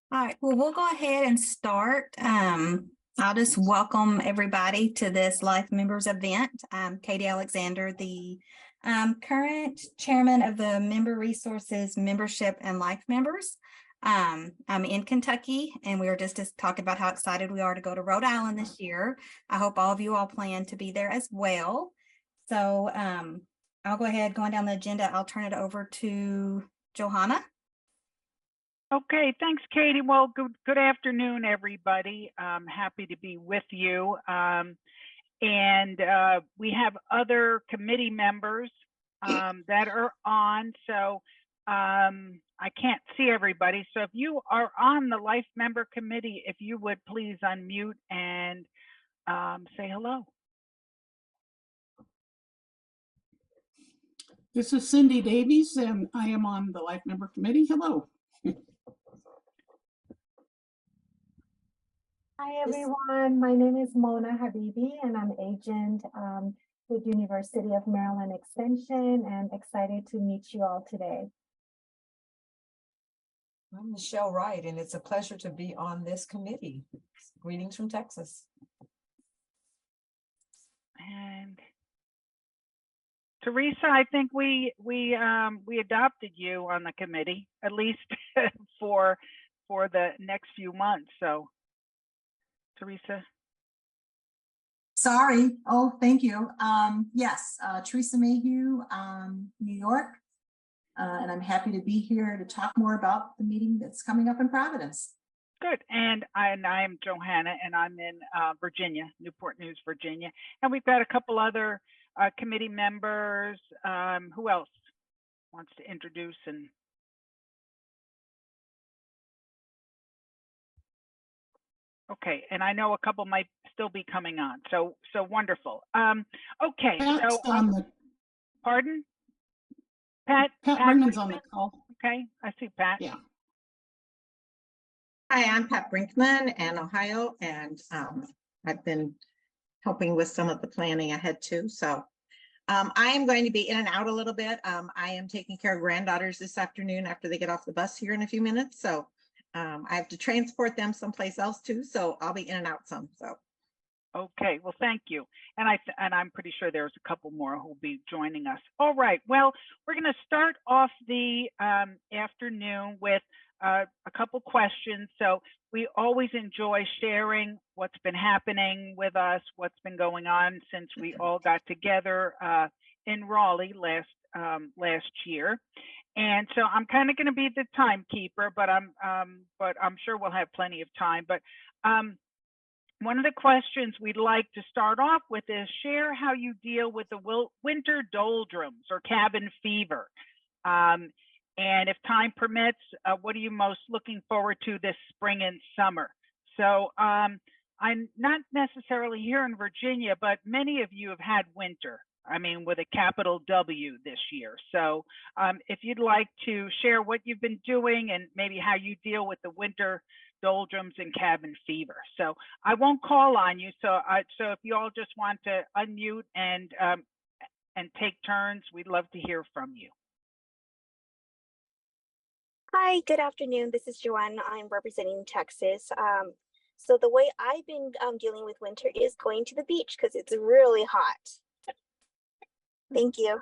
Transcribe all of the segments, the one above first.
All right, well, we'll go ahead and start. I'll just welcome everybody to this Life Members event. I'm Katie Alexander, the current chairman of the Member Resources Membership and Life Members. I'm in Kentucky, and we were just talking about how excited we are to go to Rhode Island this year. I hope all of you all plan to be there as well. So I'll go ahead, going down the agenda, I'll turn it over to Johanna. Okay, thanks, Katie. Well, good afternoon, everybody. I'm happy to be with you. And we have other committee members that are on, so I can't see everybody. So if you are on the Life Member Committee, if you would please unmute and say hello. This is Cindy Davies, and I am on the Life Member Committee. Hello. Hi, everyone. My name is Mona Habibi, and I'm agent with University of Maryland Extension, and excited to meet you all today. I'm Michelle Wright, and it's a pleasure to be on this committee. Greetings from Texas. And Teresa, I think we adopted you on the committee, at least for the next few months. So, Teresa. Sorry. Oh, thank you. Yes, Teresa Mayhew, New York. And I'm happy to be here to talk more about the meeting that's coming up in Providence. Good. And I am Johanna, and I'm in Virginia, Newport News, Virginia. And we've got a couple other committee members. Who else wants to introduce? And okay, and I know a couple might still be coming on. So wonderful. Okay. Pat's on the pardon? Pat Brinkman's on the call. Okay, I see Pat. Yeah. Hi, I'm Pat Brinkman in Ohio, and I've been helping with some of the planning ahead too. So I am going to be in and out a little bit. I am taking care of granddaughters this afternoon after they get off the bus here in a few minutes. So I have to transport them someplace else too. So I'll be in and out some. So. Okay, well, thank you. And I'm pretty sure there's a couple more who'll be joining us. All right, well, we're going to start off the afternoon with a couple questions. So we always enjoy sharing what's been happening with us, what's been going on since we all got together in Raleigh last year. And so I'm kind of going to be the timekeeper, but I'm sure we'll have plenty of time. But one of the questions we'd like to start off with is share how you deal with the winter doldrums or cabin fever. And if time permits, what are you most looking forward to this spring and summer? So I'm not necessarily here in Virginia, but many of you have had winter. I mean, with a capital W this year. So if you'd like to share what you've been doing and maybe how you deal with the winter doldrums and cabin fever. So I won't call on you. So if you all just want to unmute and take turns, we'd love to hear from you. Hi, good afternoon. This is Joanne. I'm representing Texas. So the way I've been dealing with winter is going to the beach because it's really hot. Thank you.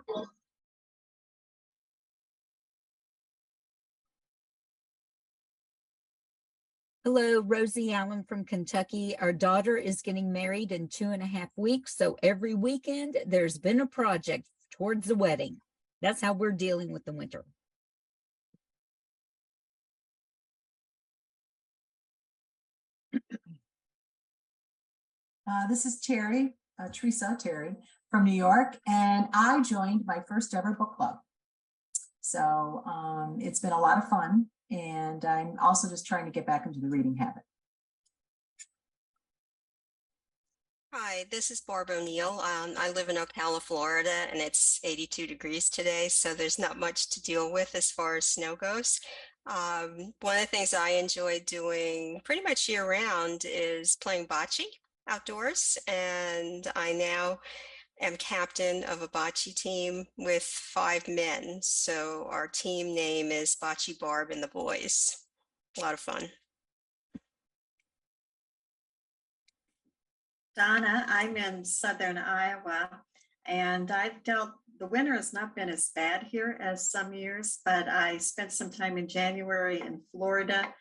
Hello, Rosie Allen from Kentucky. Our daughter is getting married in 2.5 weeks. So every weekend there's been a project towards the wedding. That's how we're dealing with the winter. This is Teresa Terry from New York, and I joined my first ever book club. So it's been a lot of fun, and I'm also just trying to get back into the reading habit. Hi, this is Barb O'Neill. I live in Ocala, Florida, and it's 82 degrees today, so there's not much to deal with as far as snow goes. One of the things I enjoy doing pretty much year round is playing bocce outdoors, and I now am captain of a bocce team with 5 men. So our team name is Bocce Barb and the Boys. A lot of fun. Donna. I'm in southern Iowa, and the winter has not been as bad here as some years, but I spent some time in January in Florida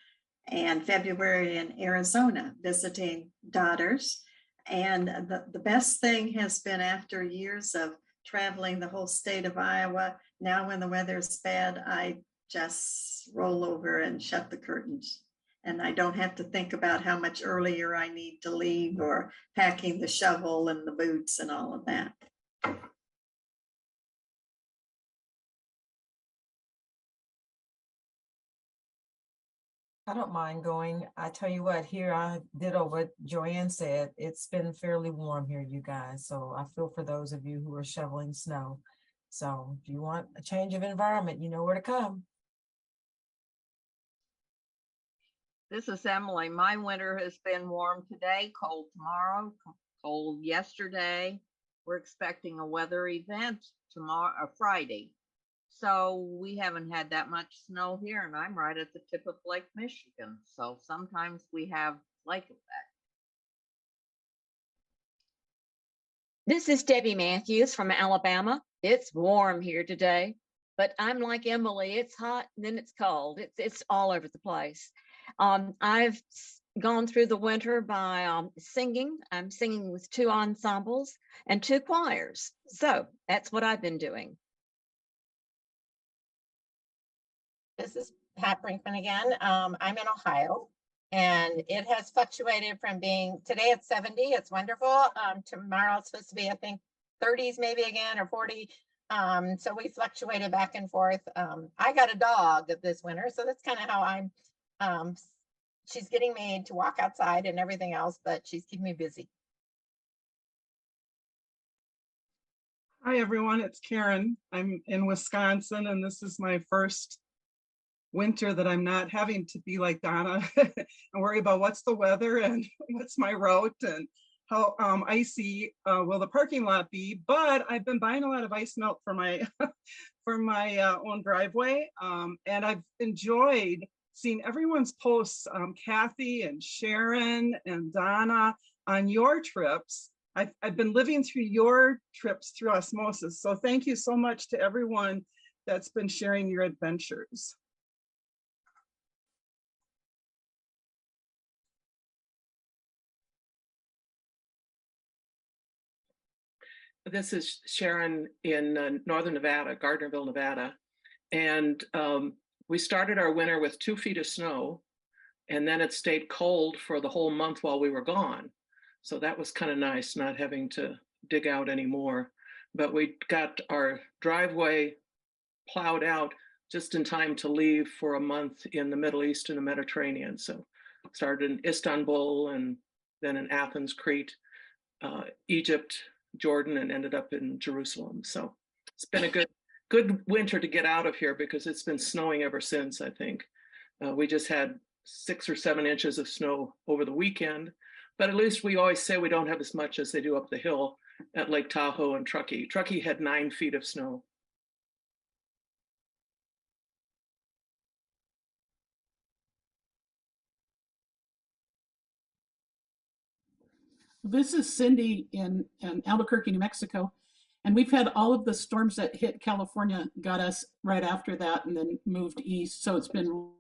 and February in Arizona visiting daughters. And the best thing has been, after years of traveling the whole state of Iowa, now when the weather's bad, I just roll over and shut the curtains. And I don't have to think about how much earlier I need to leave or packing the shovel and the boots and all of that. I don't mind going. I tell you what, here I ditto what Joanne said. It's been fairly warm here, you guys. So I feel for those of you who are shoveling snow. So if you want a change of environment, you know where to come. This is Emily. My winter has been warm today, cold tomorrow, cold yesterday. We're expecting a weather event tomorrow or Friday. So we haven't had that much snow here, and I'm right at the tip of Lake Michigan. So sometimes we have lake effect. This is Debbie Matthews from Alabama. It's warm here today, but I'm like Emily. It's hot and then it's cold. It's all over the place. I've gone through the winter by singing. I'm singing with 2 ensembles and 2 choirs. So that's what I've been doing. This is Pat Brinkman again. I'm in Ohio, and it has fluctuated from being, today it's 70, it's wonderful. Tomorrow it's supposed to be, I think, 30s maybe again, or 40. So we fluctuated back and forth. I got a dog this winter, so that's kind of how I'm, she's getting me to walk outside and everything else, but she's keeping me busy. Hi, everyone. It's Karen. I'm in Wisconsin, and this is my first winter that I'm not having to be like Donna and worry about what's the weather and what's my route and how icy will the parking lot be. But I've been buying a lot of ice melt for my for my own driveway, and I've enjoyed seeing everyone's posts, Kathy and Sharon and Donna, on your trips. I've been living through your trips through osmosis. So thank you so much to everyone that's been sharing your adventures. This is Sharon in Northern Nevada, Gardnerville, Nevada. And we started our winter with 2 feet of snow, and then it stayed cold for the whole month while we were gone. So that was kind of nice, not having to dig out anymore. But we got our driveway plowed out just in time to leave for a month in the Middle East and the Mediterranean. So started in Istanbul and then in Athens, Crete, Egypt, Jordan, and ended up in Jerusalem. So it's been a good winter to get out of here, because it's been snowing ever since, I think. We just had 6 or 7 inches of snow over the weekend, but at least we always say we don't have as much as they do up the hill at Lake Tahoe and Truckee. Truckee had 9 feet of snow. This is Cindy in Albuquerque, New Mexico. And we've had all of the storms that hit California, got us right after that, and then moved east. So it's been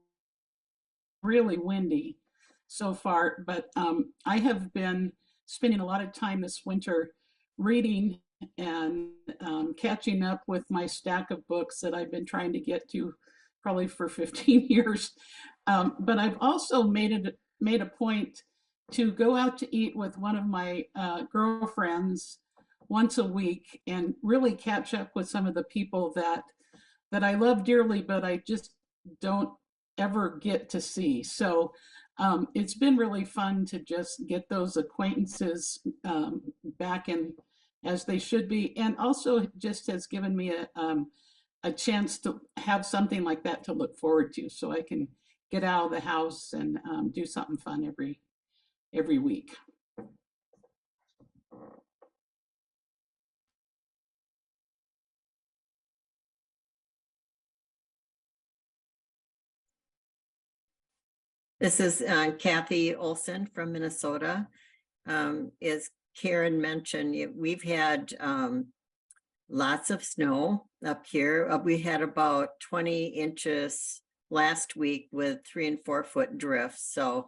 really windy so far. But I have been spending a lot of time this winter reading and catching up with my stack of books that I've been trying to get to probably for 15 years. But I've also made a point to go out to eat with one of my girlfriends once a week and really catch up with some of the people that I love dearly, but I just don't ever get to see. So it's been really fun to just get those acquaintances back in as they should be, and also just has given me a chance to have something like that to look forward to, so I can get out of the house and do something fun every week. This is Kathy Olson from Minnesota. As Karen mentioned, we've had lots of snow up here. We had about 20 inches last week with 3 and 4 foot drifts. So it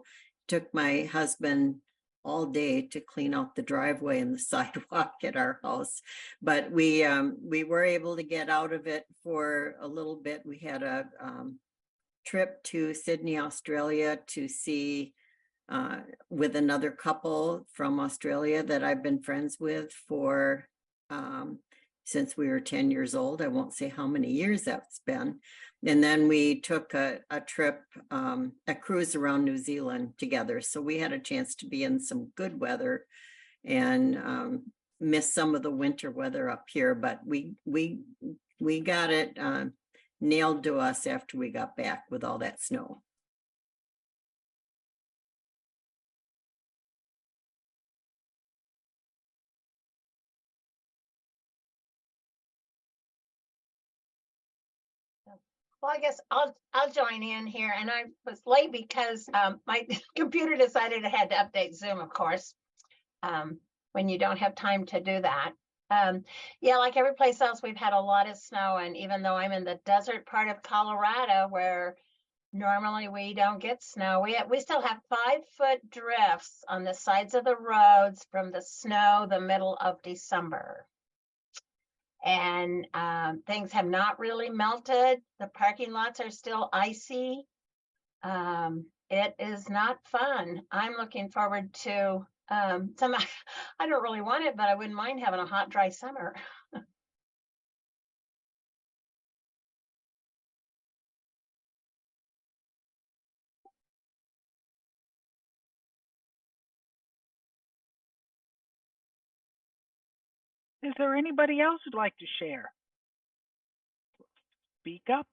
took my husband all day to clean out the driveway and the sidewalk at our house. But we were able to get out of it for a little bit. We had a trip to Sydney, Australia to see with another couple from Australia that I've been friends with for since we were 10 years old. I won't say how many years that's been. And then we took a trip, a cruise around New Zealand together. So we had a chance to be in some good weather and miss some of the winter weather up here, but we got it nailed to us after we got back with all that snow. Well, I guess I'll join in here, and I was late because my computer decided it had to update Zoom, of course, when you don't have time to do that. Yeah, like every place else, we've had a lot of snow, and even though I'm in the desert part of Colorado, where normally we don't get snow, we still have 5-foot drifts on the sides of the roads from the snow the middle of December. And things have not really melted. The parking lots are still icy. It is not fun. I'm looking forward to I don't really want it, but I wouldn't mind having a hot, dry summer. Is there anybody else who'd like to share? Speak up.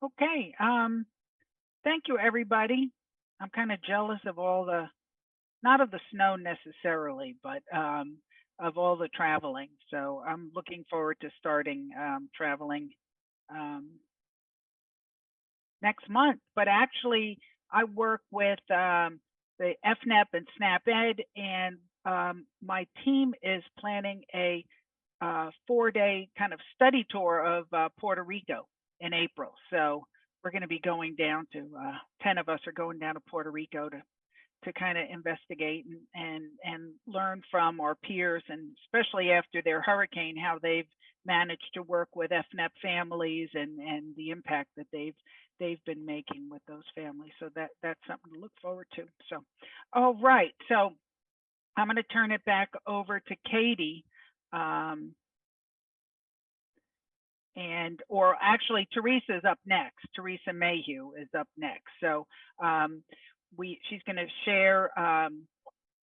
Okay, thank you, everybody. I'm kind of jealous of all the, not of the snow necessarily, but of all the traveling. So I'm looking forward to starting traveling next month. But actually, I work with the FNEP and SNAP-Ed, and my team is planning a 4-day kind of study tour of Puerto Rico in April. So we're going to be going down to 10 of us are going down to Puerto Rico to kind of investigate and learn from our peers, and especially after their hurricane, how they've managed to work with FNEP families and the impact that they've been making with those families. So that's something to look forward to. So, all right. So I'm going to turn it back over to Katie. Or actually, Teresa's up next. Teresa Mayhew is up next. So she's going to share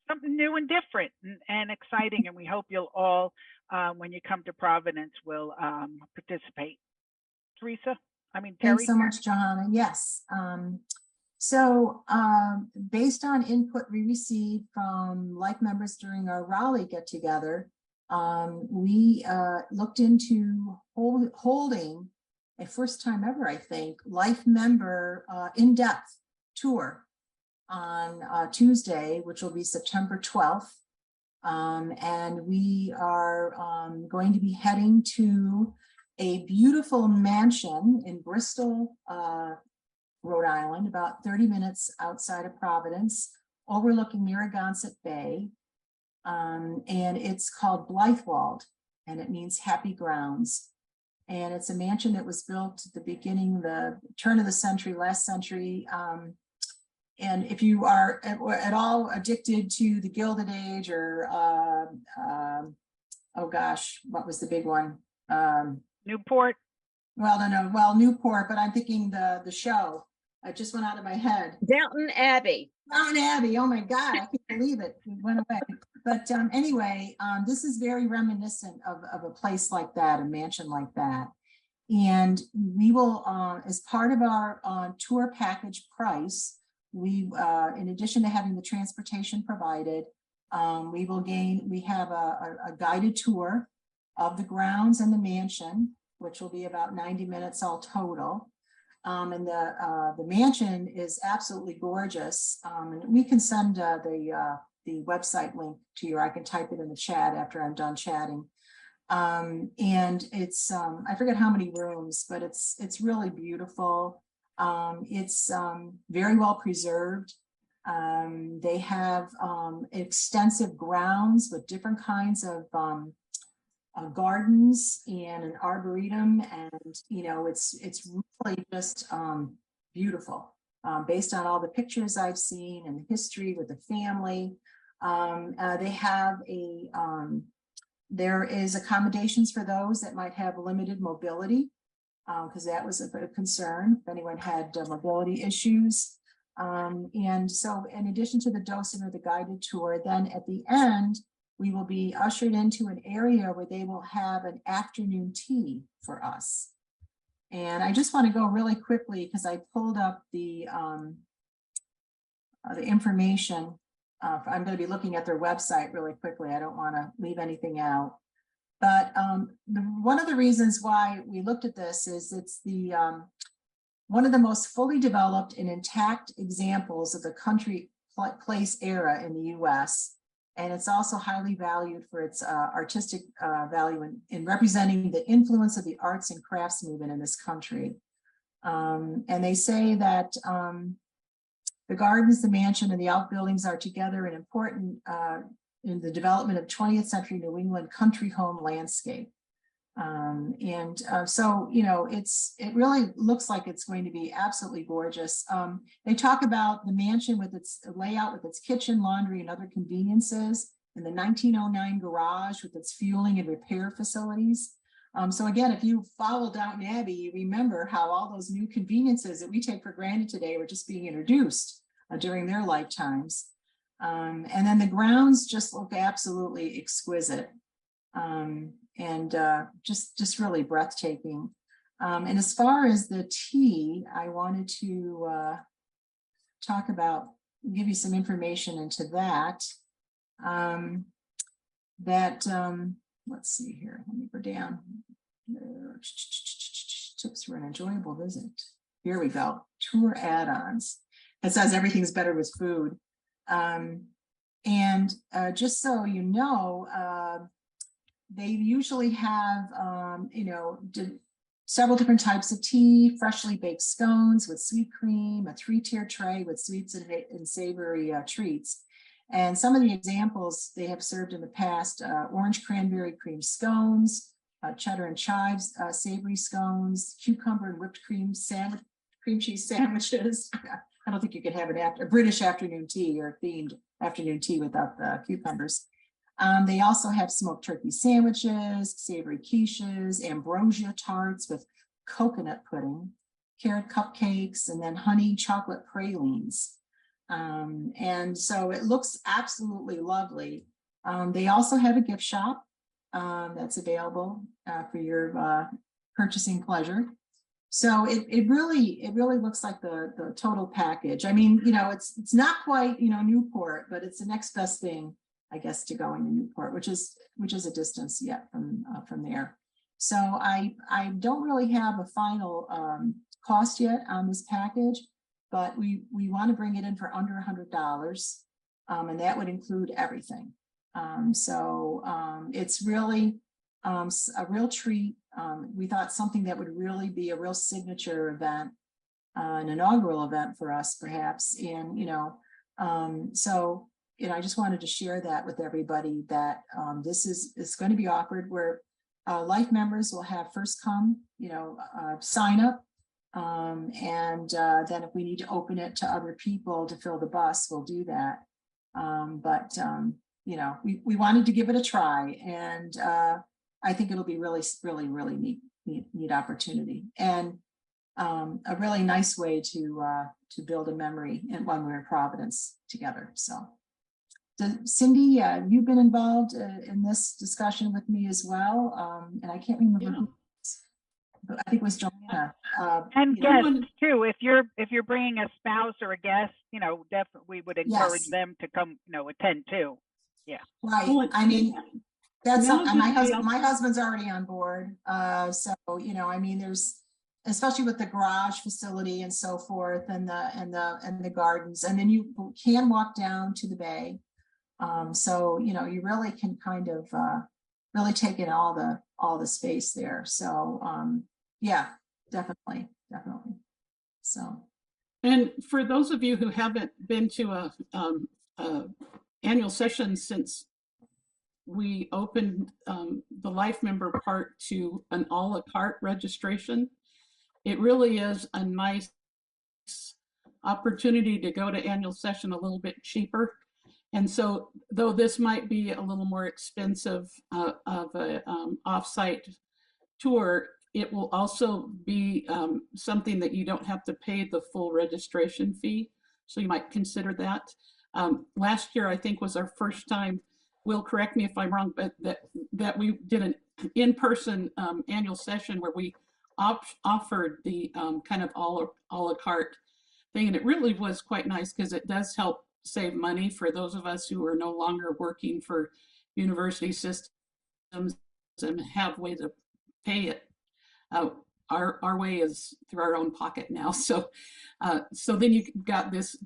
something new and different and exciting, and we hope you'll all, when you come to Providence, will participate. Teresa, Terry. Thanks so much, Johanna. Yes. Based on input we received from like members during our Raleigh get together, we looked into holding a first time ever, I think, life member in-depth tour on Tuesday, which will be September 12th. And we are going to be heading to a beautiful mansion in Bristol, Rhode Island, about 30 minutes outside of Providence, overlooking Narragansett Bay. And it's called Blythewald, and it means happy grounds. And it's a mansion that was built at the beginning, the turn of the century, last century. And if you are at all addicted to the Gilded Age or, oh gosh, what was the big one? Newport. Well, Newport, but I'm thinking the show. It just went out of my head. Downton Abbey. Downton Abbey. Oh my God, I can't believe it. It went away. But anyway, this is very reminiscent of a place like that, a mansion like that. And we will, as part of our tour package price, we, in addition to having the transportation provided, we have a guided tour of the grounds and the mansion. which will be about 90 minutes all total. And the mansion is absolutely gorgeous. And we can send the website link to you. I can type it in the chat after I'm done chatting. And it's, I forget how many rooms, but it's really beautiful. It's very well preserved. They have extensive grounds with different kinds of gardens and an arboretum, and it's really just beautiful based on all the pictures I've seen and the history with the family. They have there is accommodations for those that might have limited mobility, because that was a concern if anyone had mobility issues. And so in addition to the dosing or the guided tour, then at the end, we will be ushered into an area where they will have an afternoon tea for us. And I just want to go really quickly because I pulled up the information. I'm going to be looking at their website really quickly. I don't want to leave anything out. But one of the reasons why we looked at this is it's the one of the most fully developed and intact examples of the country place era in the U.S. And it's also highly valued for its artistic value in representing the influence of the arts and crafts movement in this country. And they say that the gardens, the mansion, and the outbuildings are together and important in the development of 20th century New England country home landscape. So, it really looks like it's going to be absolutely gorgeous. They talk about the mansion with its layout, with its kitchen, laundry, and other conveniences, and the 1909 garage with its fueling and repair facilities. So again, if you follow Downton Abbey, you remember how all those new conveniences that we take for granted today were just being introduced during their lifetimes. And then the grounds just look absolutely exquisite. And just really breathtaking. And as far as the tea, I wanted to talk about, give you some information into that. Let's see here, let me go down. Tips for an enjoyable visit. Here we go, tour add-ons. It says everything's better with food. Just so you know, they usually have, several different types of tea, freshly baked scones with sweet cream, a 3-tier tray with sweets and savory treats. And some of the examples they have served in the past, orange cranberry cream scones, cheddar and chives savory scones, cucumber and whipped cream cheese sandwiches. I don't think you could have a British afternoon tea or themed afternoon tea without the cucumbers. They also have smoked turkey sandwiches, savory quiches, ambrosia tarts with coconut pudding, carrot cupcakes, and then honey chocolate pralines. And so it looks absolutely lovely. They also have a gift shop that's available for your purchasing pleasure. So it really looks like the total package. I mean, it's not quite, Newport, but it's the next best thing, I guess, to going to Newport, which is a distance yet from there. So I don't really have a final cost yet on this package, but we want to bring it in for under $100, and that would include everything. It's really a real treat. We thought something that would really be a real signature event, an inaugural event for us, perhaps. And I just wanted to share that with everybody, that this is going to be offered where life members will have first come, sign up. And then if we need to open it to other people to fill the bus, we'll do that. We wanted to give it a try, and I think it'll be really neat opportunity, and a really nice way to build a memory and when we're in Providence together. So. Cindy, you've been involved in this discussion with me as well, and I can't remember who, but I think it was Joanna. And guests too. If you're bringing a spouse or a guest, definitely we would encourage them to come, attend too. Yeah. Right. I mean, Now something, that they my husband's already on board. So, you know, I mean, there's, especially with the garage facility and so forth and the gardens, and then you can walk down to the bay. So, you know, you really can kind of really take in all the space there. So, yeah, definitely. So. And for those of you who haven't been to a annual session since we opened the life member part to an a la carte registration, it really is a nice opportunity to go to annual session a little bit cheaper. And so, though this might be a little more expensive of a offsite tour, it will also be something that you don't have to pay the full registration fee. So you might consider that. Last year, I think, was our first time, Will, correct me if I'm wrong, but that we did an in-person annual session where we offered the kind of a la carte thing. And it really was quite nice because it does help save money for those of us who are no longer working for university systems and have way to pay it. Our way is through our own pocket now. So then you got this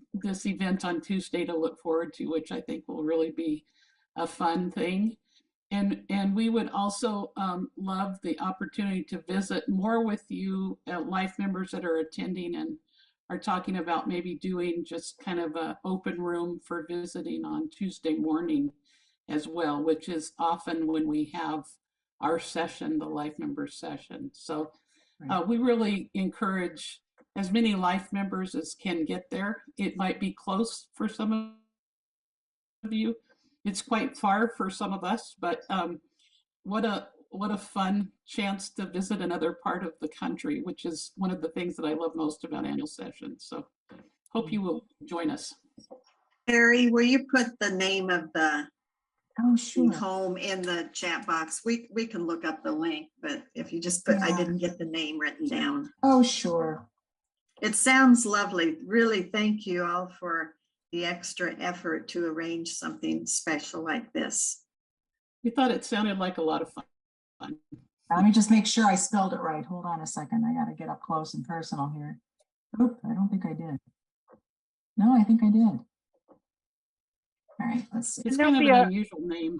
event on Tuesday to look forward to, which I think will really be a fun thing. And we would also love the opportunity to visit more with you life members that are attending and are talking about maybe doing just kind of an open room for visiting on Tuesday morning as well, which is often when we have our session, the life member session. So we really encourage as many life members as can get there. It might be close for some of you. It's quite far for some of us, but what a fun chance to visit another part of the country, which is one of the things that I love most about annual sessions. So hope you will join us. Terry, will you put the name of the sure. home in the chat box? We can look up the link, but if you just put, I didn't get the name written down. Oh, sure. It sounds lovely. Really, thank you all for the extra effort to arrange something special like this. We thought it sounded like a lot of fun. Let me just make sure I spelled it right. Hold on a second. I got to get up close and personal here. Oop, I don't think I did. No, I think I did. All right, let's see. It's kind of an unusual name.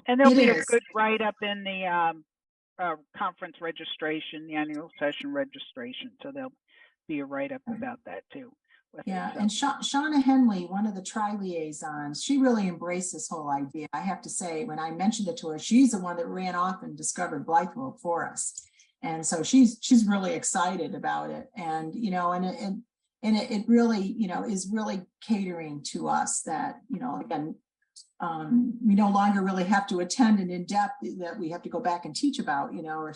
And there'll be a good write-up in the conference registration, the annual session registration. So there'll be a write-up about that too. Yeah, and Shauna Henley, one of the tri-liaisons, she really embraced this whole idea. I have to say, when I mentioned it to her, she's the one that ran off and discovered Blytheville for us. And so she's really excited about it. And, you know, and it really, you know, is really catering to us that, you know, again, we no longer really have to attend an in-depth that we have to go back and teach about, you know, or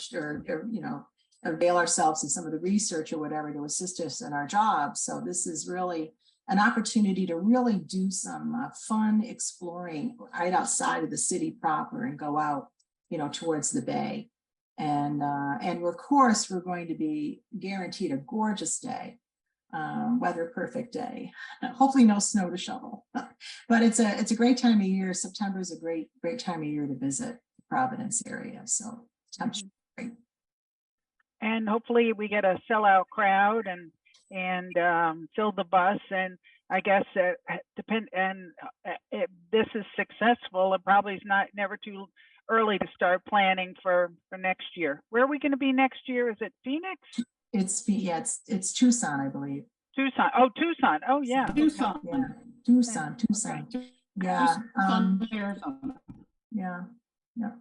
you know, avail ourselves of some of the research or whatever to assist us in our jobs. So this is really an opportunity to really do some fun exploring right outside of the city proper and go out, you know, towards the bay. And of course, we're going to be guaranteed a gorgeous day, weather perfect day. Hopefully no snow to shovel, but it's a great time of year. September is a great time of year to visit the Providence area. So it's great. And hopefully we get a sellout crowd and fill the bus. And I guess if this is successful, it probably is never too early to start planning for next year. Where are we going to be next year? Is it Phoenix? It's Tucson, I believe. Tucson. Oh, Tucson. Oh, yeah. Tucson. Yeah. Tucson. Okay. Yeah. Yeah. Yeah.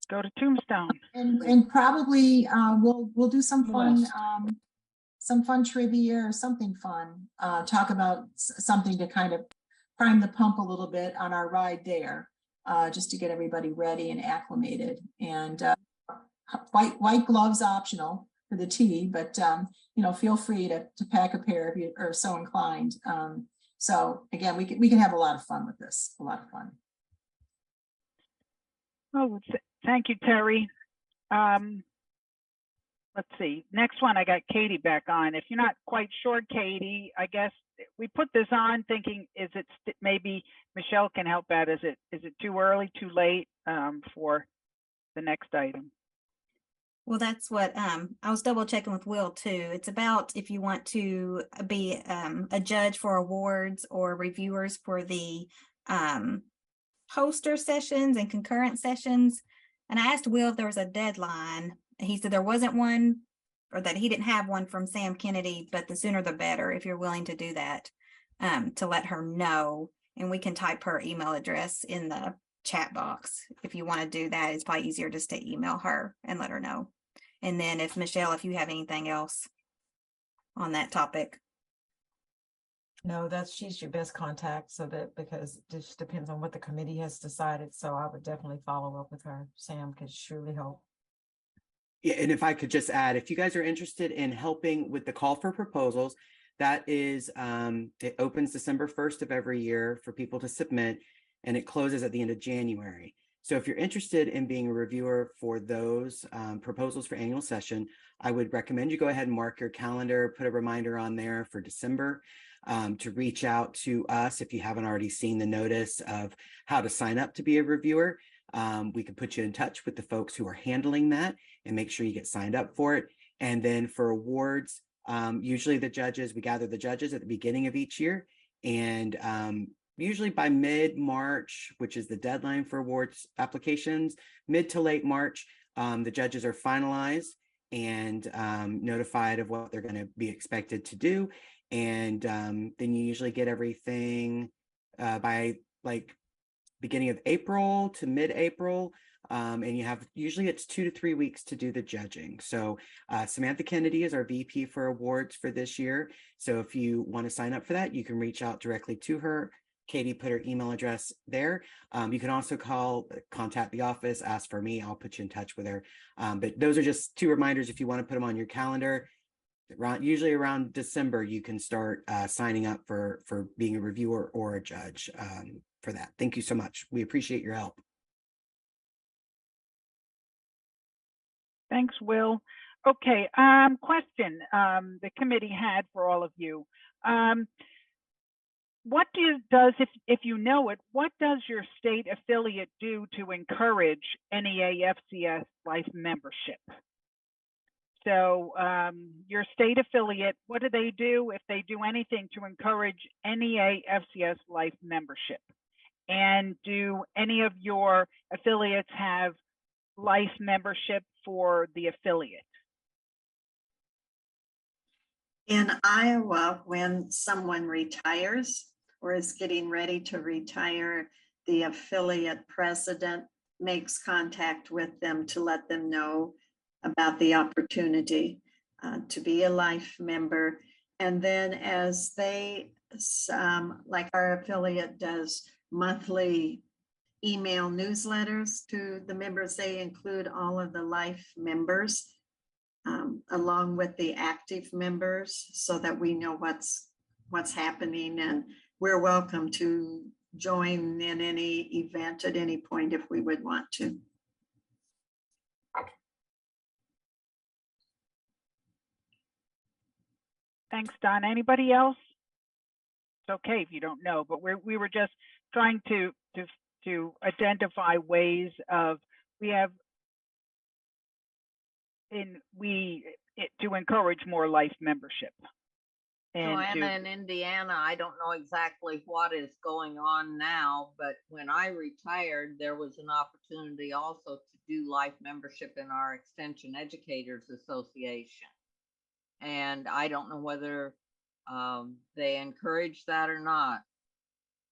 Go to Tombstone. And probably we'll do some fun trivia or something fun. Talk about something to kind of prime the pump a little bit on our ride there, just to get everybody ready and acclimated. And white gloves optional for the tea, but you know, feel free to pack a pair if you are so inclined. So again, we can have a lot of fun with this. A lot of fun. Oh, thank you, Terry. Let's see. Next one, I got Katie back on. If you're not quite sure, Katie, I guess we put this on thinking, is it maybe Michelle can help out? Is it too early, too late for the next item? Well, that's what I was double checking with Will too. It's about if you want to be a judge for awards or reviewers for the poster sessions and concurrent sessions. And I asked Will if there was a deadline. He said there wasn't one, or that he didn't have one from Sam Kennedy, but the sooner the better if you're willing to do that, to let her know. And we can type her email address in the chat box. If you want to do that, it's probably easier just to email her and let her know. And then if Michelle, if you have anything else on that topic. No, she's your best contact, so that, because it just depends on what the committee has decided. So I would definitely follow up with her. Sam could surely help. Yeah, and if I could just add, if you guys are interested in helping with the call for proposals, that is, it opens December 1st of every year for people to submit, and it closes at the end of January. So if you're interested in being a reviewer for those proposals for annual session, I would recommend you go ahead and mark your calendar, put a reminder on there for December to reach out to us if you haven't already seen the notice of how to sign up to be a reviewer. We can put you in touch with the folks who are handling that and make sure you get signed up for it. And then for awards, usually we gather the judges at the beginning of each year, and usually by mid-March, which is the deadline for awards applications, mid to late March, the judges are finalized and notified of what they're going to be expected to do. And then you usually get everything by like beginning of April to mid-April. And you have, usually it's 2 to 3 weeks to do the judging. So Samantha Kennedy is our VP for awards for this year. So if you want to sign up for that, you can reach out directly to her. Katie put her email address there. You can also contact the office, ask for me, I'll put you in touch with her. But those are just 2 reminders if you want to put them on your calendar. Usually around December, you can start signing up for being a reviewer or a judge for that. Thank you so much. We appreciate your help. Thanks, Will. Okay, question the committee had for all of you. What does, if you know it, what does your state affiliate do to encourage NEAFCS life membership? So your state affiliate, what do they do if they do anything to encourage NEAFCS life membership? And do any of your affiliates have life membership for the affiliate? In Iowa, when someone retires or is getting ready to retire, the affiliate president makes contact with them to let them know about the opportunity to be a life member. And then as they, like our affiliate does monthly email newsletters to the members, they include all of the life members along with the active members so that we know what's happening, and we're welcome to join in any event at any point if we would want to. Thanks, Don. Anybody else? It's okay if you don't know, but we were just trying to identify ways of to encourage more life membership. Joanna, in Indiana, I don't know exactly what is going on now, but when I retired, there was an opportunity also to do life membership in our Extension Educators Association. And I don't know whether they encourage that or not,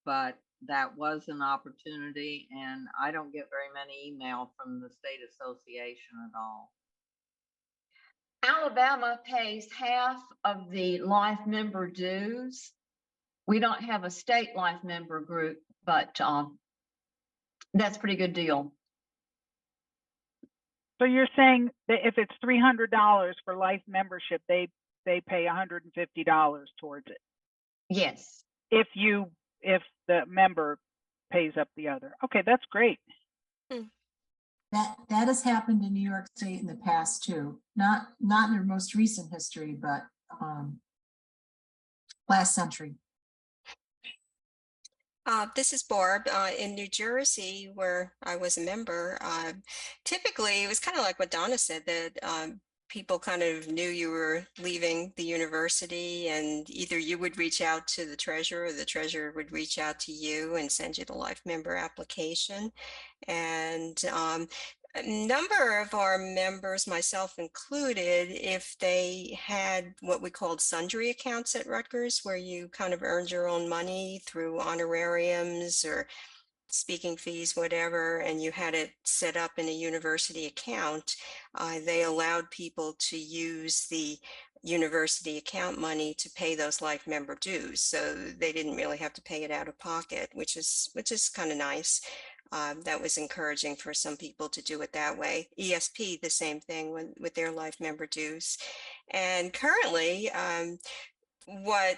but that was an opportunity, and I don't get very many email from the state association at all. Alabama pays half of the life member dues. We don't have a state life member group, but that's a pretty good deal. So you're saying that if it's $300 for life membership, they pay $150 towards it? Yes. If the member pays up the other. Okay, that's great. That has happened in New York State in the past too. Not in their most recent history, but last century. This is Barb. In New Jersey, where I was a member, typically it was kind of like what Donna said, that people kind of knew you were leaving the university, and either you would reach out to the treasurer or the treasurer would reach out to you and send you the life member application. And a number of our members, myself included, if they had what we called sundry accounts at Rutgers, where you kind of earned your own money through honorariums or speaking fees, whatever, and you had it set up in a university account, they allowed people to use the university account money to pay those life member dues. So they didn't really have to pay it out of pocket, which is kind of nice. That was encouraging for some people to do it that way. ESP, the same thing with their life member dues. And currently, what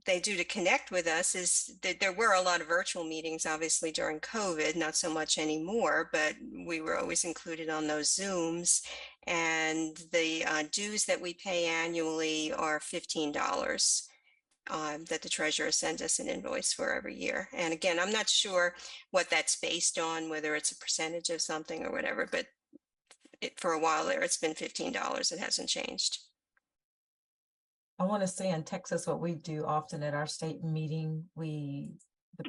they do to connect with us is that there were a lot of virtual meetings, obviously, during COVID, not so much anymore, but we were always included on those Zooms. And the dues that we pay annually are $15. That the treasurer sends us an invoice for every year. And again, I'm not sure what that's based on, whether it's a percentage of something or whatever, but for a while there, it's been $15. It hasn't changed. I want to say in Texas, what we do often at our state meeting, the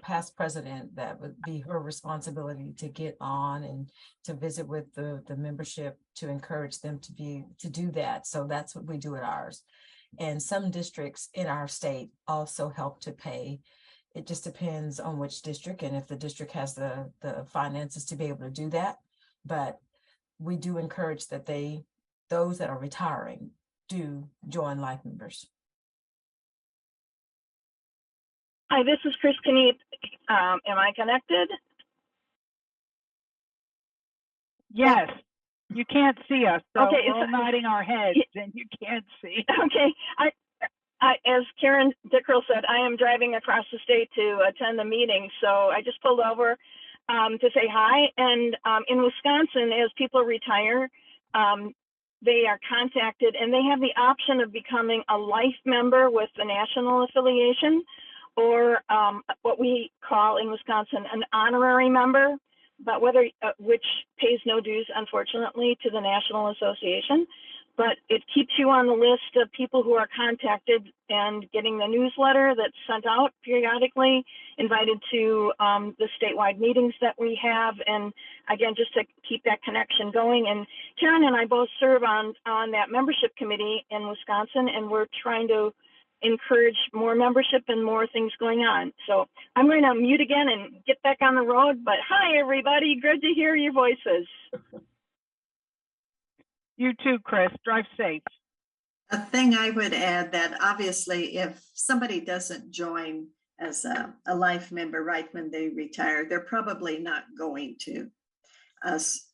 past president, that would be her responsibility to get on and to visit with the membership to encourage them to do that. So that's what we do at ours. And some districts in our state also help to pay. It just depends on which district and if the district has the finances to be able to do that. But we do encourage that those that are retiring do join life members. Hi, this is Chris Kniep. Am I connected? Yes. You can't see us, so Okay, we're all nodding our heads and you can't see. Okay, I, as Karen Dickrell said, I am driving across the state to attend the meeting, so I just pulled over to say hi. And in Wisconsin, as people retire, they are contacted and they have the option of becoming a life member with the national affiliation, or what we call in Wisconsin an honorary member, but which pays no dues, unfortunately, to the National Association. But it keeps you on the list of people who are contacted and getting the newsletter that's sent out periodically, invited to the statewide meetings that we have, and again, just to keep that connection going. And Karen and I both serve on that membership committee in Wisconsin, and we're trying to encourage more membership and more things going on. So I'm going to mute again and get back on the road, but hi everybody, good to hear your voices. You too, Chris, drive safe. A thing I would add that obviously if somebody doesn't join as a life member right when they retire, they're probably not going to.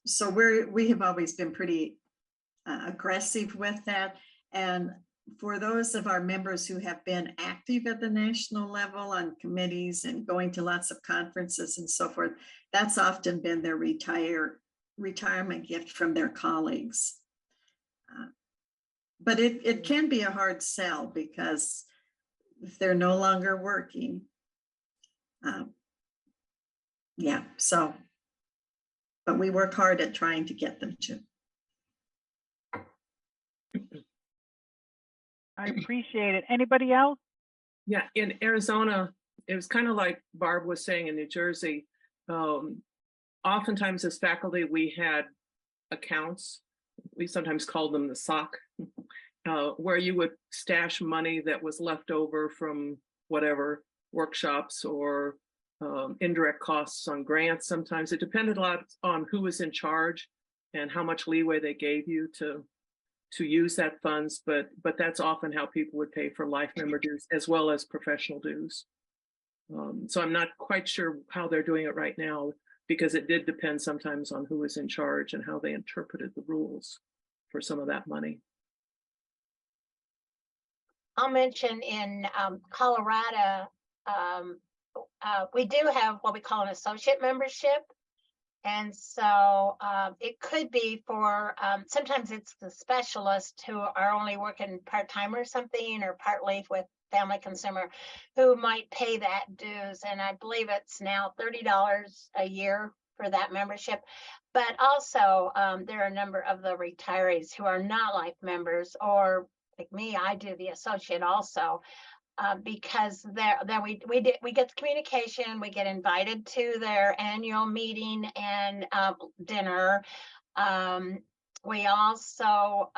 So we have always been pretty aggressive with that. And for those of our members who have been active at the national level on committees and going to lots of conferences and so forth, that's often been their retirement gift from their colleagues. But it can be a hard sell because if they're no longer working, yeah, so, but we work hard at trying to get them to. I appreciate it. Anybody else? Yeah, in Arizona, it was kind of like Barb was saying in New Jersey. Oftentimes as faculty, we had accounts. We sometimes called them the sock, where you would stash money that was left over from whatever workshops or indirect costs on grants. Sometimes it depended a lot on who was in charge and how much leeway they gave you to use that funds, but that's often how people would pay for life member dues as well as professional dues. So I'm not quite sure how they're doing it right now, because it did depend sometimes on who was in charge and how they interpreted the rules for some of that money. I'll mention in Colorado, we do have what we call an associate membership. And so it could be for, sometimes it's the specialists who are only working part-time or something, or part leave with family consumer who might pay that dues. And I believe it's now $30 a year for that membership. But also there are a number of the retirees who are not life members, or like me, I do the associate also. Because we get the communication, we get invited to their annual meeting and dinner. We also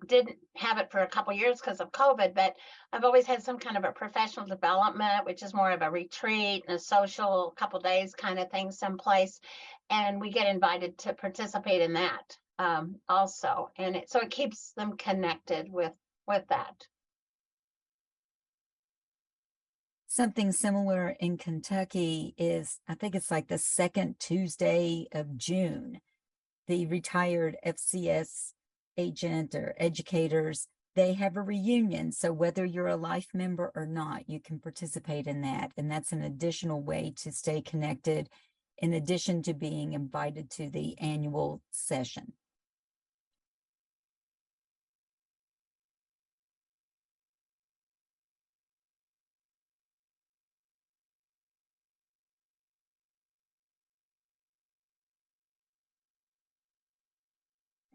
didn't have it for a couple years because of COVID, but I've always had some kind of a professional development, which is more of a retreat and a social couple days kind of thing someplace, and we get invited to participate in that also, and so it keeps them connected with that. Something similar in Kentucky is, I think it's like the second Tuesday of June. The retired FCS agent or educators, they have a reunion. So whether you're a life member or not, you can participate in that. And that's an additional way to stay connected in addition to being invited to the annual session.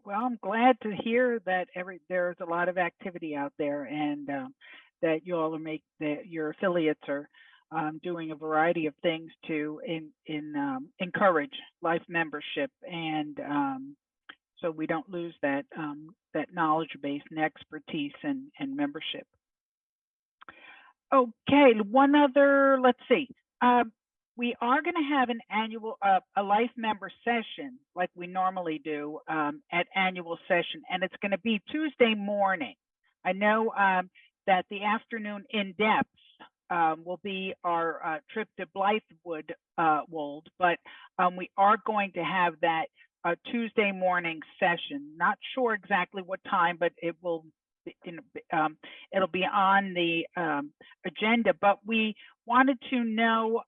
Well, I'm glad to hear that there's a lot of activity out there, and that you all are that your affiliates are doing a variety of things to encourage life membership, and so we don't lose that knowledge base and expertise and membership. Okay, one other. Let's see. We are going to have an annual, a life member session like we normally do at annual session, and it's going to be Tuesday morning. I know that the afternoon in-depth will be our trip to Blythewood, Wold, but we are going to have that Tuesday morning session. Not sure exactly what time, but it will. It'll be on the agenda, but we wanted to know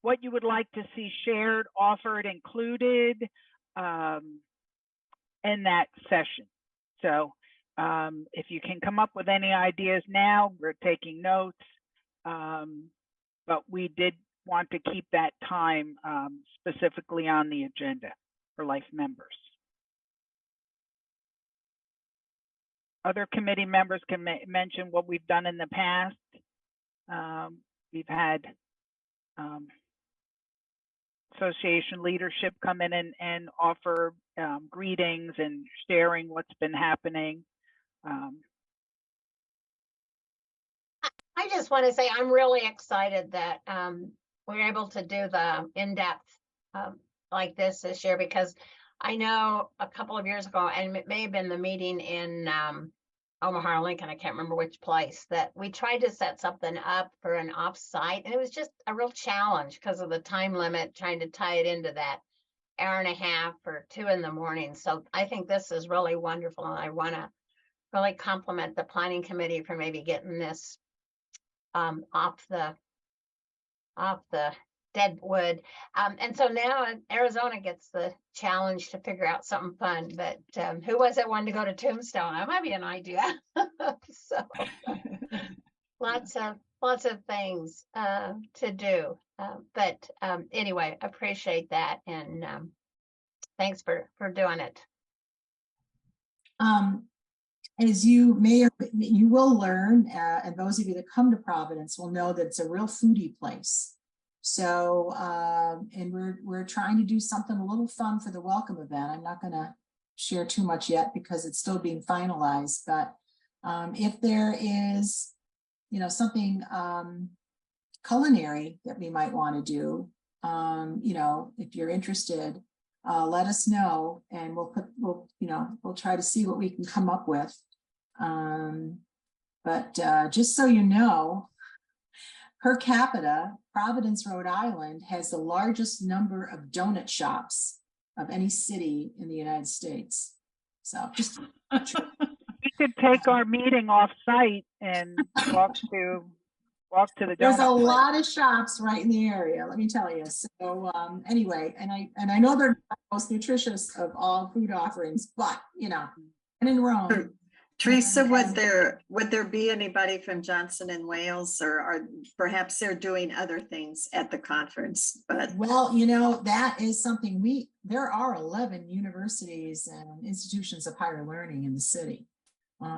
what you would like to see shared, offered, included in that session. So if you can come up with any ideas now, we're taking notes, but we did want to keep that time specifically on the agenda for life members. Other committee members can mention what we've done in the past. We've had association leadership come in and offer greetings and sharing what's been happening. I just want to say I'm really excited that we're able to do the in-depth like this year, because I know a couple of years ago, and it may have been the meeting in Omaha or Lincoln, I can't remember which place, that we tried to set something up for an off-site, and it was just a real challenge because of the time limit, trying to tie it into that hour and a half or 2 in the morning. So I think this is really wonderful, and I want to really compliment the planning committee for maybe getting this off the dead wood. And so now Arizona gets the challenge to figure out something fun. But who was it wanted to go to Tombstone? That might be an idea. So lots of things to do. But anyway, appreciate that, and thanks for doing it. As you will learn, and those of you that come to Providence will know that it's a real foodie place. So, and we're trying to do something a little fun for the welcome event. I'm not going to share too much yet because it's still being finalized. But if there is, something culinary that we might want to do, if you're interested, let us know, and we'll try to see what we can come up with. But just so you know, per capita, Providence, Rhode Island has the largest number of donut shops of any city in the United States. So just we could take our meeting off site and walk to the donut. There's a lot of shops right in the area, let me tell you. So anyway, and I know they're not the most nutritious of all food offerings, but when in Rome, Teresa, And, would there be anybody from Johnson and Wales, or perhaps they're doing other things at the conference? But well, that is something there are 11 universities and institutions of higher learning in the city.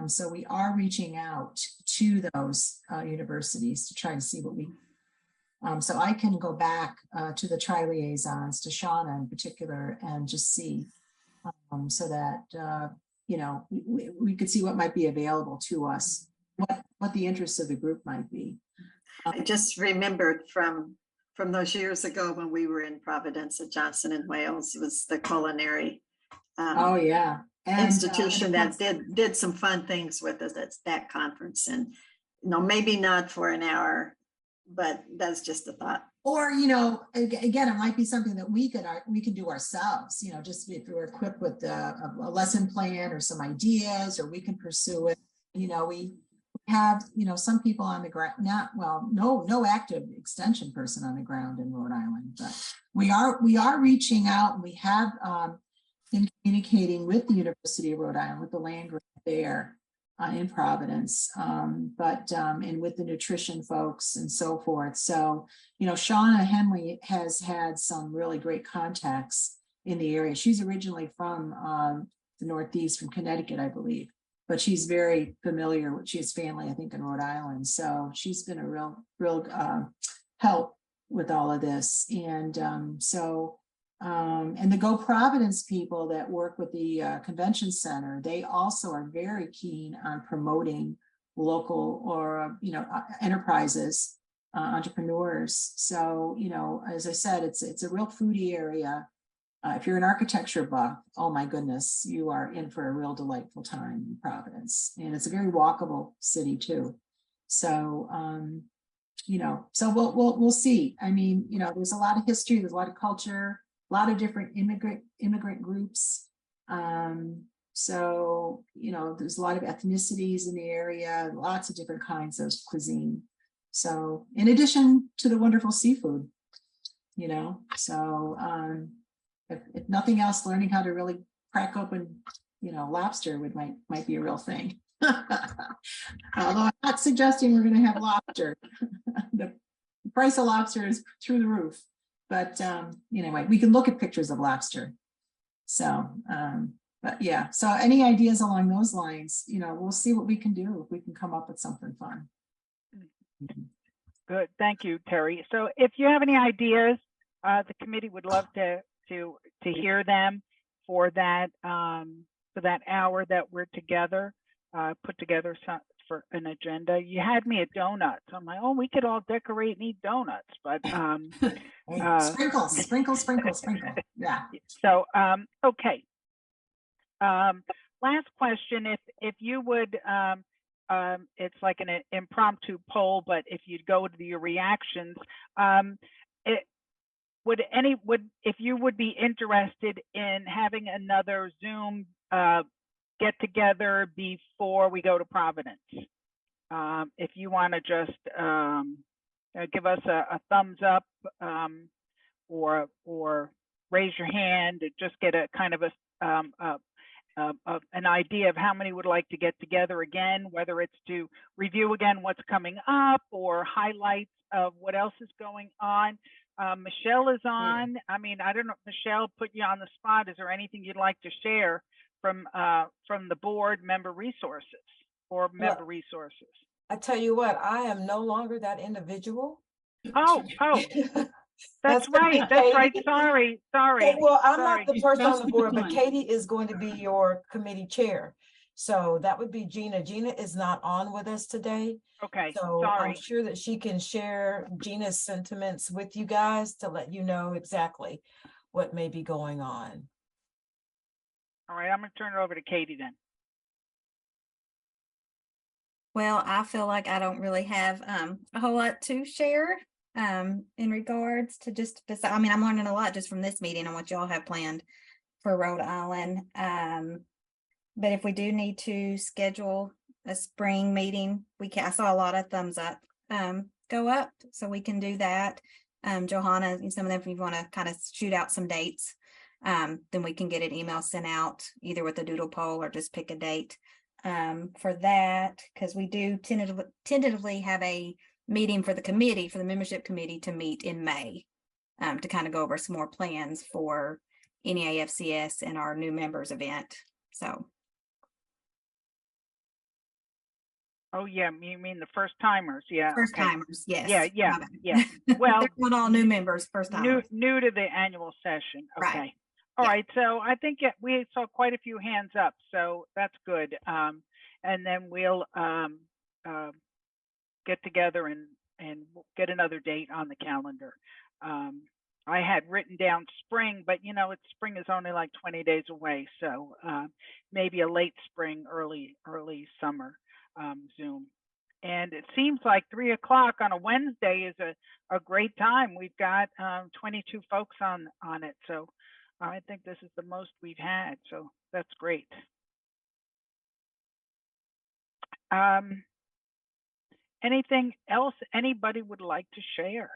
So we are reaching out to those universities to try to see what so I can go back to the tri-liaisons, to Shauna in particular, and just see so that, we could see what might be available to us, what the interests of the group might be. I just remembered from those years ago when we were in Providence at Johnson and Wales, it was the culinary oh yeah. institution that did some fun things with us at that conference. And maybe not for an hour, but that's just a thought. Or, again, it might be something that we can do ourselves, just if we're equipped with a lesson plan or some ideas, or we can pursue it. We have, some people on the ground, no active extension person on the ground in Rhode Island, but we are reaching out, and we have been communicating with the University of Rhode Island, with the land grant there in Providence, and with the nutrition folks and so forth. So, Shauna Henley has had some really great contacts in the area. She's originally from the Northeast, from Connecticut, I believe, but she's very familiar. She has family, I think, in Rhode Island. So she's been a real help with all of this. And and the Go Providence people that work with the convention center, they also are very keen on promoting local or, enterprises, entrepreneurs. So, as I said, it's a real foodie area. If you're an architecture buff, oh my goodness, you are in for a real delightful time in Providence. And it's a very walkable city too. So, so we'll see. I mean, there's a lot of history, there's a lot of culture, a lot of different immigrant groups. So, there's a lot of ethnicities in the area, lots of different kinds of cuisine. So in addition to the wonderful seafood, so if nothing else, learning how to really crack open, lobster might be a real thing. Although I'm not suggesting we're going to have lobster. The price of lobster is through the roof. But anyway, we can look at pictures of lobster. So, but yeah, so any ideas along those lines, we'll see what we can do if we can come up with something fun. Good, thank you, Terry. So if you have any ideas, the committee would love to hear them for that hour that we're together, put together for an agenda. You had me at donuts. I'm like, oh, we could all decorate and eat donuts, but sprinkle. Yeah. So okay. Last question, if you would, it's like an impromptu poll, but if you'd go to your reactions, if you would be interested in having another Zoom get together before we go to Providence. If you want to just give us a thumbs up or raise your hand, and just get a kind of an idea of how many would like to get together again, whether it's to review again what's coming up or highlights of what else is going on. Michelle is on. I mean, I don't know, Michelle, put you on the spot. Is there anything you'd like to share from the board member resources or member resources? I tell you what, I am no longer that individual. Oh, that's right. That's right. Sorry. Hey, well, I'm not the person on the board, but Katie is going to be your committee chair. So that would be Gina. Gina is not on with us today. Okay. So sorry. I'm sure that she can share Gina's sentiments with you guys to let you know exactly what may be going on. All right, I'm going to turn it over to Katie then. Well, I feel like I don't really have a whole lot to share in regards to just, I mean, I'm learning a lot just from this meeting and what y'all have planned for Rhode Island. But if we do need to schedule a spring meeting, I saw a lot of thumbs up go up, so we can do that. Johanna, some of them, if you want to kind of shoot out some dates, then we can get an email sent out either with a doodle poll or just pick a date. for that, because we do tentatively have a meeting for the committee, for the membership committee to meet in May, to kind of go over some more plans for NEAFCS and our new members event. So. Oh yeah, you mean the first timers? Yeah. First okay. timers, yes. Yeah. Well, they're not all new members, first timers. New to the annual session. Okay. Right. All right. So I think we saw quite a few hands up, so that's good. And then we'll get together and get another date on the calendar. I had written down spring, but spring is only like 20 days away, so maybe a late spring, early summer Zoom. And it seems like 3 o'clock on a Wednesday is a great time. We've got 22 folks on it, so I think this is the most we've had, so that's great. Anything else anybody would like to share?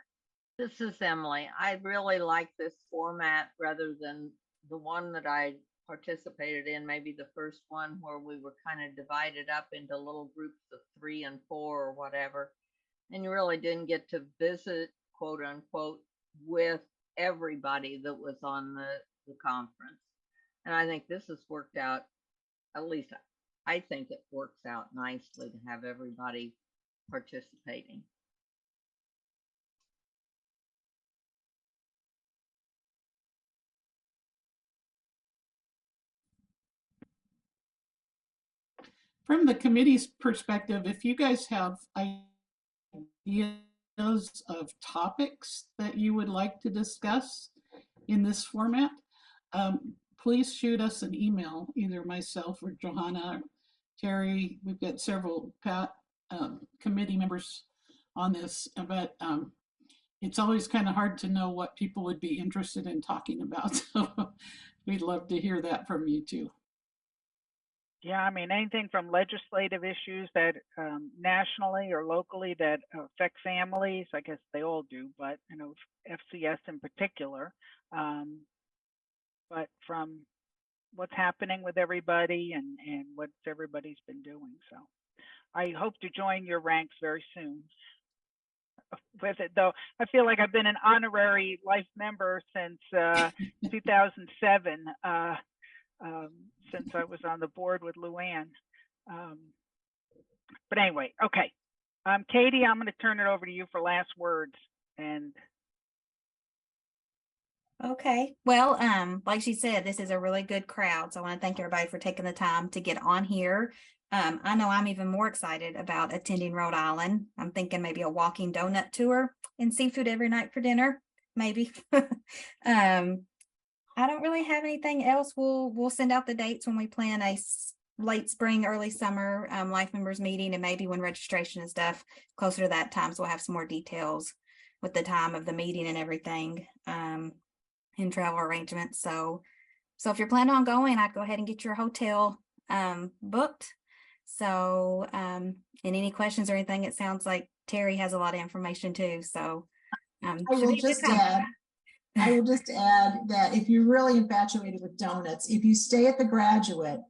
This is Emily. I really like this format rather than the one that I participated in, maybe the first one where we were kind of divided up into little groups of 3 and 4 or whatever. And you really didn't get to visit, quote unquote, with everybody that was on the conference. And I think this has worked out, at least I think it works out nicely to have everybody participating. From the committee's perspective, if you guys have ideas of topics that you would like to discuss in this format, please shoot us an email, either myself or Johanna or Terry. We've got several committee members on this, but it's always kind of hard to know what people would be interested in talking about. So we'd love to hear that from you too. Yeah, I mean, anything from legislative issues that nationally or locally that affect families, I guess they all do, but FCS in particular. But from what's happening with everybody and what everybody's been doing. So I hope to join your ranks very soon with it, though. I feel like I've been an honorary life member since 2007. Since I was on the board with Luann. But anyway, okay. Katie, I'm going to turn it over to you for last words. And okay, well, like she said, this is a really good crowd, so I want to thank everybody for taking the time to get on here. I know I'm even more excited about attending Rhode Island. I'm thinking maybe a walking donut tour and seafood every night for dinner, maybe. I don't really have anything else. We'll send out the dates when we plan a late spring, early summer life members meeting, and maybe when registration and stuff closer to that time. So we'll have some more details with the time of the meeting and everything, and travel arrangements. So if you're planning on going, I'd go ahead and get your hotel booked. So and any questions or anything, it sounds like Terry has a lot of information too. So I will just add that if you're really infatuated with donuts, if you stay at the Graduate,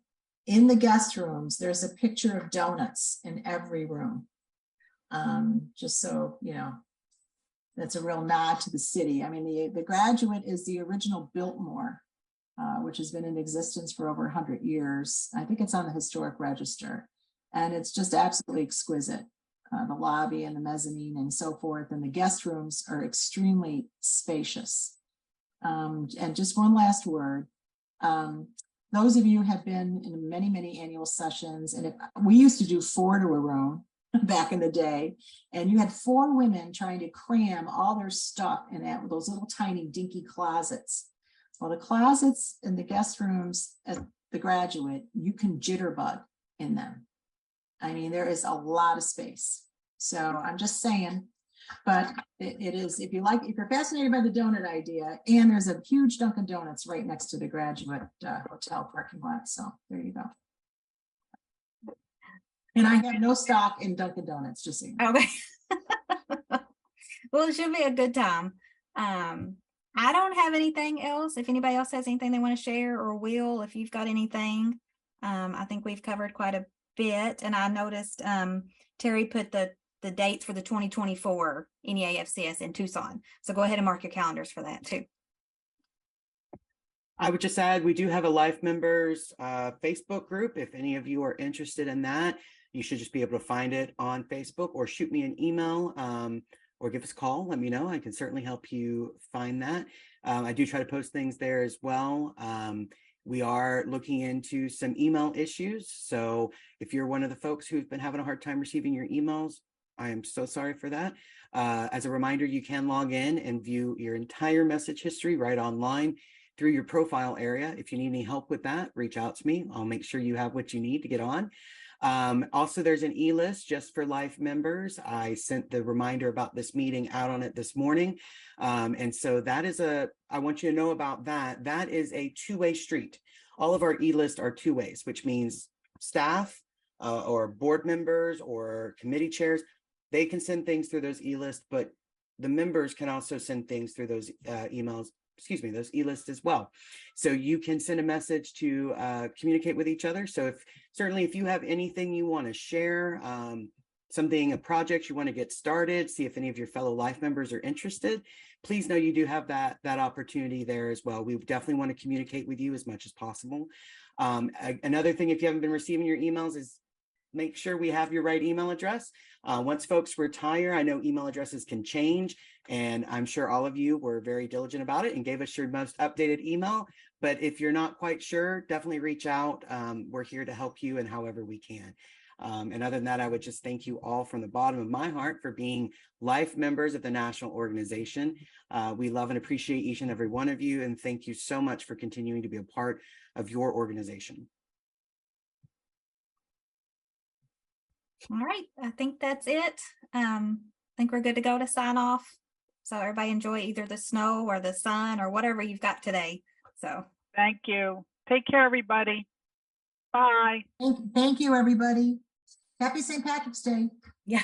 in the guest rooms, there's a picture of donuts in every room. Just so you know, that's a real nod to the city. I mean, the Graduate is the original Biltmore, which has been in existence for over 100 years. I think it's on the historic register, and it's just absolutely exquisite. The lobby and the mezzanine and so forth, and the guest rooms are extremely spacious. And just one last word. Those of you who have been in many, many annual sessions, and we used to do 4 to a room back in the day, and you had 4 women trying to cram all their stuff in those little tiny dinky closets. Well, the closets in the guest rooms at the Graduate, you can jitterbug in them. I mean, there is a lot of space. So I'm just saying, but it is, if you're fascinated by the donut idea, and there's a huge Dunkin' Donuts right next to the Graduate hotel parking lot. So there you go. And I have no stock in Dunkin' Donuts, just so you know. Okay. Well, it should be a good time. I don't have anything else. If anybody else has anything they want to share, or will, if you've got anything, I think we've covered quite a fit. And I noticed Terry put the dates for the 2024 NEAFCS in Tucson. So go ahead and mark your calendars for that too. I would just add, we do have a Life Members Facebook group. If any of you are interested in that, you should just be able to find it on Facebook or shoot me an email or give us a call. Let me know. I can certainly help you find that. I do try to post things there as well. We are looking into some email issues. So if you're one of the folks who've been having a hard time receiving your emails, I am so sorry for that. As a reminder, you can log in and view your entire message history right online through your profile area. If you need any help with that, reach out to me. I'll make sure you have what you need to get on. Also, there's an e-list just for Life members. I sent the reminder about this meeting out on it this morning. And so that is I want you to know about that. That is a two-way street. All of our e-lists are two ways, which means staff or board members or committee chairs, they can send things through those e-lists, but the members can also send things through those those e-lists as well. So you can send a message to communicate with each other. So certainly if you have anything you want to share, a project you want to get started, see if any of your fellow Life members are interested, please know you do have that opportunity there as well. We definitely want to communicate with you as much as possible. Another thing, if you haven't been receiving your emails, is make sure we have your right email address. Once folks retire, I know email addresses can change, and I'm sure all of you were very diligent about it and gave us your most updated email. But if you're not quite sure, definitely reach out. We're here to help you in however we can. And other than that, I would just thank you all from the bottom of my heart for being Life members of the national organization. We love and appreciate each and every one of you, and thank you so much for continuing to be a part of your organization. All right, I think that's it. I think we're good to go to sign off. So everybody enjoy either the snow or the sun or whatever you've got today. So thank you. Take care, everybody. Bye. Thank you, everybody. Happy St. Patrick's Day. Yeah.